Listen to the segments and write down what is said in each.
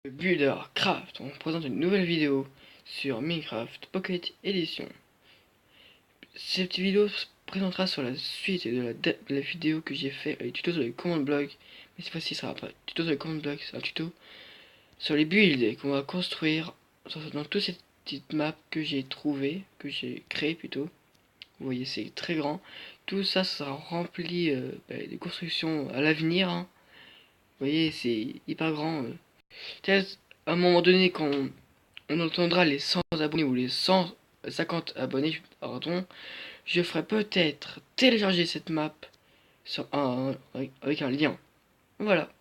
Buildercraft, on présente une nouvelle vidéo sur Minecraft Pocket Edition. Cette vidéo se présentera sur la suite de la vidéo que j'ai fait, les tutos sur les command blocks. Mais cette fois-ci, ce sera pas tuto sur les command blocks, c'est un tuto sur les builds qu'on va construire dans toute cette petite map que j'ai trouvée, que j'ai créée plutôt. Vous voyez, c'est très grand. Tout ça sera rempli de constructions à l'avenir, hein. Vous voyez, c'est hyper grand. Peut-être à un moment donné, quand on entendra les 100 abonnés ou les 150 abonnés, pardon, je ferai peut-être télécharger cette map avec un lien. Voilà.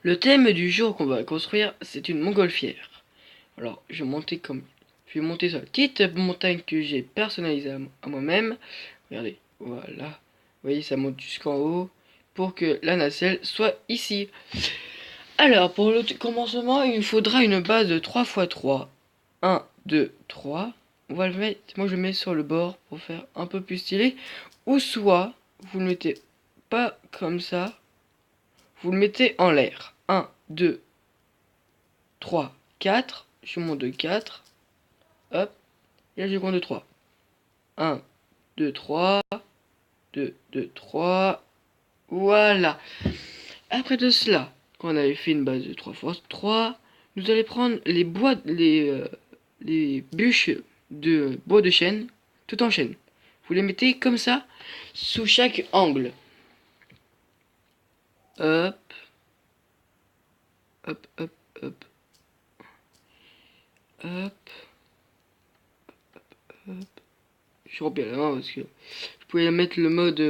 Le thème du jour qu'on va construire, c'est une montgolfière. Alors, je vais monter sur la petite montagne que j'ai personnalisée à moi-même. Regardez, voilà. Vous voyez, ça monte jusqu'en haut pour que la nacelle soit ici. Alors, pour le commencement, il nous faudra une base de 3 x 3. 1, 2, 3. On va le mettre, moi je le mets sur le bord pour faire un peu plus stylé. Ou soit, vous le mettez pas comme ça, vous le mettez en l'air. 1, 2, 3, 4. Je monte de 4. Hop. Et là je compte de 3. 1, 2, 3. 2, 2, 3. Voilà. Après de cela, quand on avait fait une base de 3 x 3, nous allons prendre les bûches de bois de chêne, tout en chêne. Vous les mettez comme ça, sous chaque angle. Hop, hop, hop, hop, hop, hop. Je remplis à la main parce que je pouvais mettre le mode,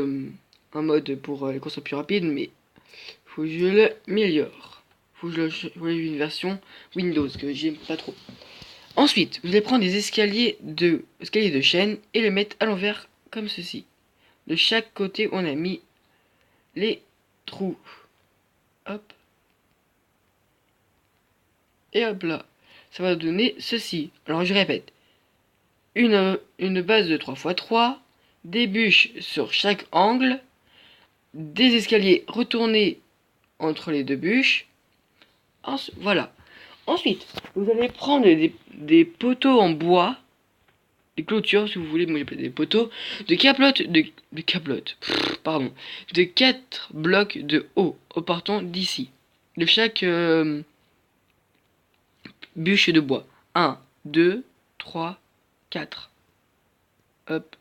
un mode pour les courses plus rapides, mais faut que je l'améliore. Faut que je une version Windows que j'aime pas trop. Ensuite, vous allez prendre des escaliers de chêne et les mettre à l'envers comme ceci. De chaque côté, on a mis les trous. Hop. Et hop là. Ça va donner ceci. Alors je répète. Une base de 3 x 3. Des bûches sur chaque angle. Des escaliers retournés entre les deux bûches. Voilà. Ensuite, vous allez prendre des poteaux en bois. Des clôtures, si vous voulez, moi j'appelle des poteaux. Pardon. De 4 blocs de haut. Partant d'ici. De chaque bûche de bois. 1, 2, 3, 4. Hop.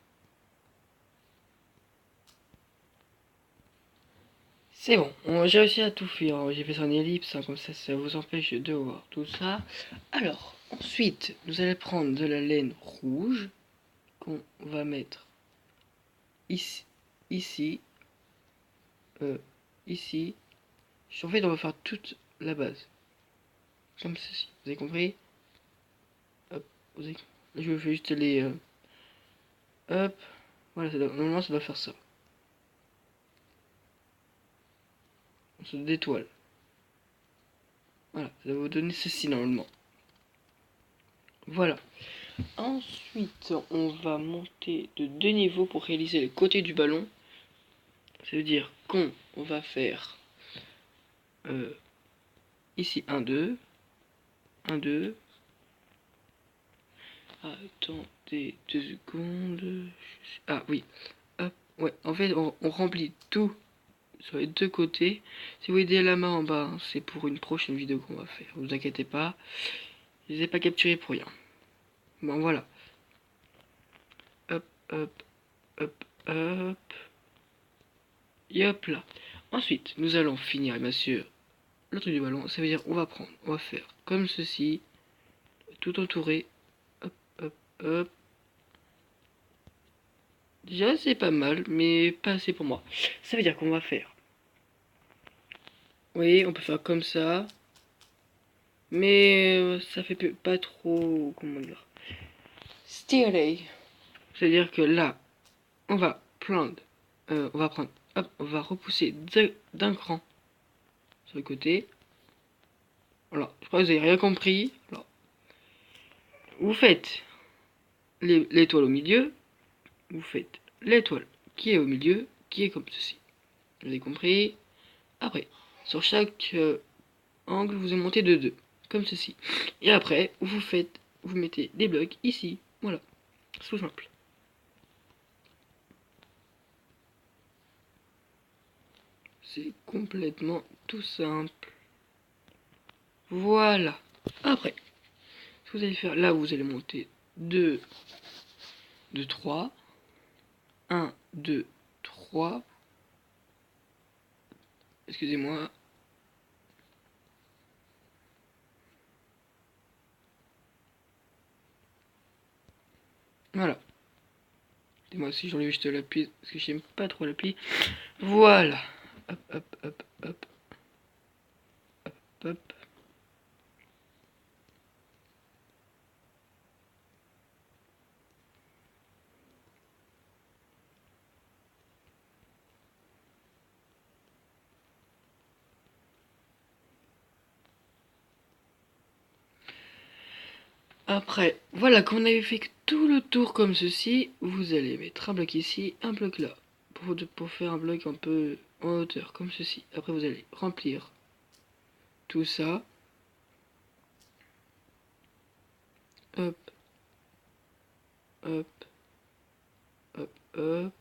C'est bon, j'ai réussi à tout faire. J'ai fait ça en ellipse, hein, comme ça vous empêche de voir tout ça. Alors, ensuite, nous allons prendre de la laine rouge qu'on va mettre ici, ici, ici. En fait, on va faire toute la base. Comme ceci. Vous avez compris? Hop, je fais juste les... hop. Voilà, normalement ça doit faire ça. On se détoile. Voilà, ça va vous donner ceci normalement. Voilà. Ensuite, on va monter de 2 niveaux pour réaliser les côtés du ballon. Ça veut dire qu'on va faire ici 1, 2. 1, 2. Attendez 2 secondes. Ah oui. Hop. Ouais, en fait, on remplit tout sur les deux côtés. Si vous voyez la main en bas, hein, c'est pour une prochaine vidéo qu'on va faire. Vous inquiétez pas. Je les ai pas capturés pour rien. Bon, voilà. Hop, hop, hop, hop. Et hop là. Ensuite, nous allons finir, bien sûr, le truc du ballon. Ça veut dire, on va faire comme ceci. Tout entouré. Hop, hop, hop. Déjà, c'est pas mal, mais pas assez pour moi. Ça veut dire qu'on va faire. Oui, on peut faire comme ça. Mais ça fait pas trop, comment dire, stylé. C'est-à-dire que là, on va prendre, hop, on va repousser d'un cran sur le côté. Alors, je crois que vous avez rien compris. Alors, vous faites l'étoile au milieu, vous faites l'étoile qui est au milieu, qui est comme ceci. Vous avez compris? Après, sur chaque angle, vous allez monter de 2, comme ceci. Et après, vous mettez des blocs ici, voilà, c'est tout simple. C'est complètement tout simple. Voilà. Après, ce que vous allez faire, là vous allez monter 2, 2, 3, 1, 2, 3, excusez-moi. Voilà. Dis-moi si j'enlève juste l'appui, parce que j'aime pas trop l'appui. Voilà. Hop, hop, hop, hop. Hop, hop. Après, voilà, quand on avait fait tout le tour comme ceci, vous allez mettre un bloc ici, un bloc là, pour faire un bloc un peu en hauteur, comme ceci. Après, vous allez remplir tout ça. Hop, hop, hop, hop.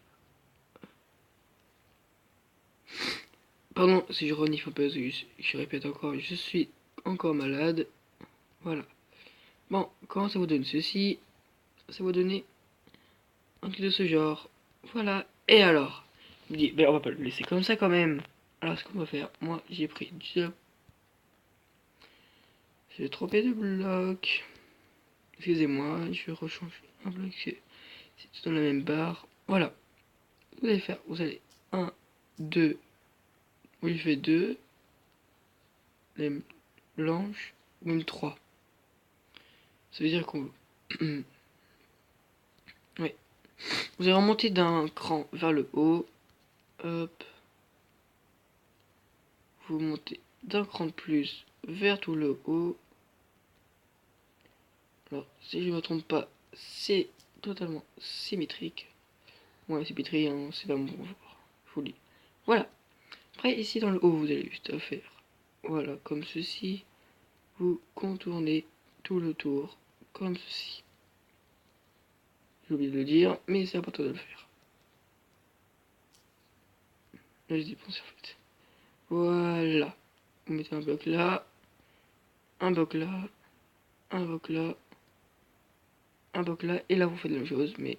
Pardon si je renifle un peu, je répète encore, je suis encore malade. Voilà. Bon, quand ça vous donne ceci, ça va donner un truc de ce genre. Voilà. Et alors, je me dis, ben on va pas le laisser comme ça quand même. Alors, ce qu'on va faire, moi j'ai pris deux. J'ai trompé de bloc. Excusez-moi, je vais rechanger un bloc. C'est tout dans la même barre. Voilà. Vous allez faire, vous allez 1, 2. Oui, je fais 2. Les blanches, ou même 3. Ça veut dire qu'on. Oui. Vous allez remonter d'un cran vers le haut. Hop. Vous montez d'un cran de plus vers tout le haut. Alors, si je ne me trompe pas, c'est totalement symétrique. Ouais, symétrie, hein, c'est pas mon bonjour. Je vous le dis. Voilà. Après, ici dans le haut, vous allez juste faire. Voilà, comme ceci. Vous contournez tout le tour, comme ceci. J'ai oublié de le dire, mais c'est important de le faire. Là, j'ai dépensé en fait. Voilà. Vous mettez un bloc là, un bloc là, un bloc là, un bloc là, et là vous faites la même chose, mais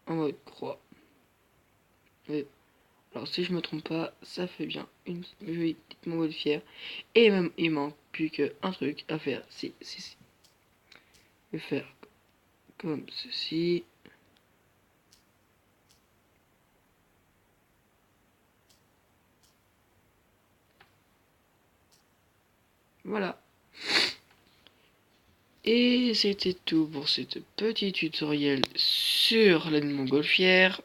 en mode croix. Et alors si je me trompe pas, ça fait bien une jolie petite montgolfière. Et même il manque plus qu'un truc à faire. Si. Je vais faire comme ceci. Voilà. Et c'était tout pour cette petit tutoriel sur la montgolfière.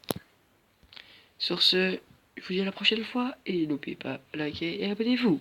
Sur ce, je vous dis à la prochaine fois et n'oubliez pas, likez et abonnez-vous.